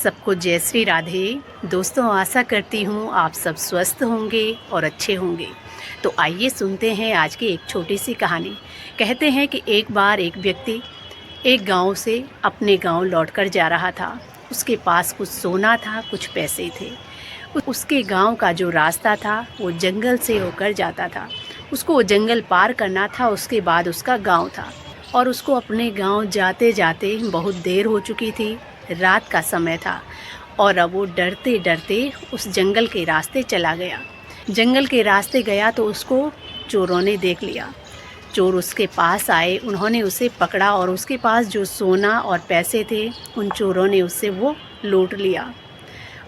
सबको जय श्री राधे। दोस्तों, आशा करती हूँ आप सब स्वस्थ होंगे और अच्छे होंगे। तो आइए सुनते हैं आज की एक छोटी सी कहानी। कहते हैं कि एक बार एक व्यक्ति एक गांव से अपने गांव लौटकर जा रहा था। उसके पास कुछ सोना था, कुछ पैसे थे। उसके गांव का जो रास्ता था वो जंगल से होकर जाता था। उसको वो जंगल पार करना था, उसके बाद उसका गांव था। और उसको अपने गांव जाते जाते बहुत देर हो चुकी थी। रात का समय था और अब वो डरते डरते उस जंगल के रास्ते चला गया। जंगल के रास्ते गया तो उसको चोरों ने देख लिया। चोर उसके पास आए, उन्होंने उसे पकड़ा और उसके पास जो सोना और पैसे थे उन चोरों ने उससे वो लूट लिया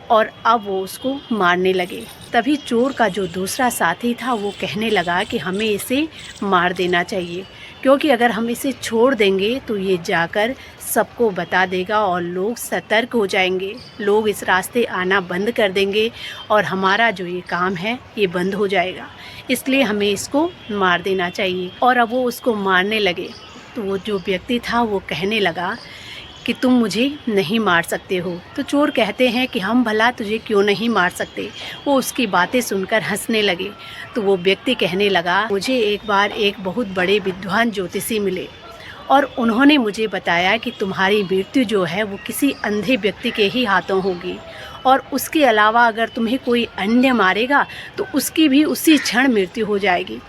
और अब वो उसको मारने लगे। तभी चोर का जो दूसरा साथी था वो कहने लगा कि हमें इसे मार देना चाहिए, क्योंकि अगर हम इसे छोड़ देंगे तो ये जाकर सबको बता देगा और लोग सतर्क हो जाएंगे। लोग इस रास्ते आना बंद कर देंगे और हमारा जो ये काम है ये बंद हो जाएगा। इसलिए हमें इसको मार देना चाहिए। और अब वो उसको मारने लगे तो वो जो व्यक्ति था वो कहने लगा कि तुम मुझे नहीं मार सकते हो। तो चोर कहते हैं कि हम भला तुझे क्यों नहीं मार सकते। वो उसकी बातें सुनकर हंसने लगे। तो वो व्यक्ति कहने लगा, मुझे एक बार एक बहुत बड़े विद्वान ज्योतिषी मिले और उन्होंने मुझे बताया कि तुम्हारी मृत्यु जो है वो किसी अंधे व्यक्ति के ही हाथों होगी, और उसके अलावा अगर तुम्हें कोई अन्य मारेगा तो उसकी भी उसी क्षण मृत्यु हो जाएगी।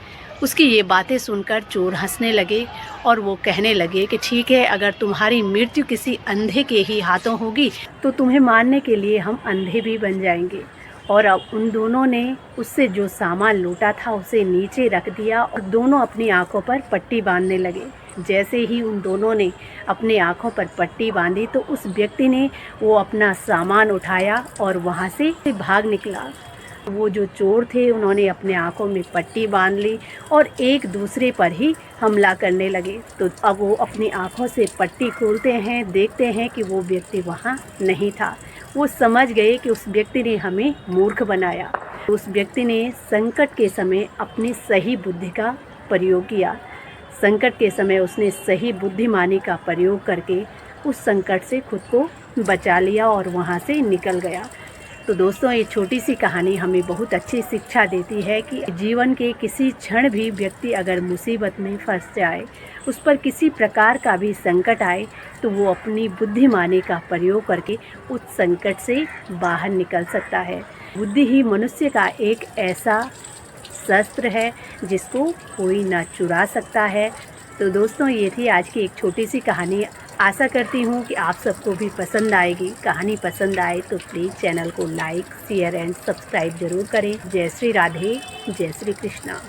उसकी ये बातें सुनकर चोर हंसने लगे और वो कहने लगे कि ठीक है, अगर तुम्हारी मृत्यु किसी अंधे के ही हाथों होगी तो तुम्हें मारने के लिए हम अंधे भी बन जाएंगे। और अब उन दोनों ने उससे जो सामान लूटा था उसे नीचे रख दिया और दोनों अपनी आंखों पर पट्टी बांधने लगे। जैसे ही उन दोनों ने अपने आंखों पर पट्टी बांधी तो उस व्यक्ति ने वो अपना सामान उठाया और वहाँ से भाग निकला। वो जो चोर थे उन्होंने अपने आंखों में पट्टी बांध ली और एक दूसरे पर ही हमला करने लगे। तो अब वो अपनी आंखों से पट्टी खोलते हैं, देखते हैं कि वो व्यक्ति वहाँ नहीं था। वो समझ गए कि उस व्यक्ति ने हमें मूर्ख बनाया। उस व्यक्ति ने संकट के समय अपनी सही बुद्धि का प्रयोग किया। संकट के समय उसने सही बुद्धिमानी का प्रयोग करके उस संकट से खुद को बचा लिया और वहाँ से निकल गया। तो दोस्तों, ये छोटी सी कहानी हमें बहुत अच्छी शिक्षा देती है कि जीवन के किसी क्षण भी व्यक्ति अगर मुसीबत में फंस जाए, उस पर किसी प्रकार का भी संकट आए, तो वो अपनी बुद्धिमानी का प्रयोग करके उस संकट से बाहर निकल सकता है। बुद्धि ही मनुष्य का एक ऐसा शस्त्र है जिसको कोई ना चुरा सकता है। तो दोस्तों, ये थी आज की एक छोटी सी कहानी। आशा करती हूँ कि आप सबको भी पसंद आएगी। कहानी पसंद आए तो प्लीज़ चैनल को लाइक, शेयर एंड सब्सक्राइब ज़रूर करें। जय श्री राधे, जय श्री कृष्णा।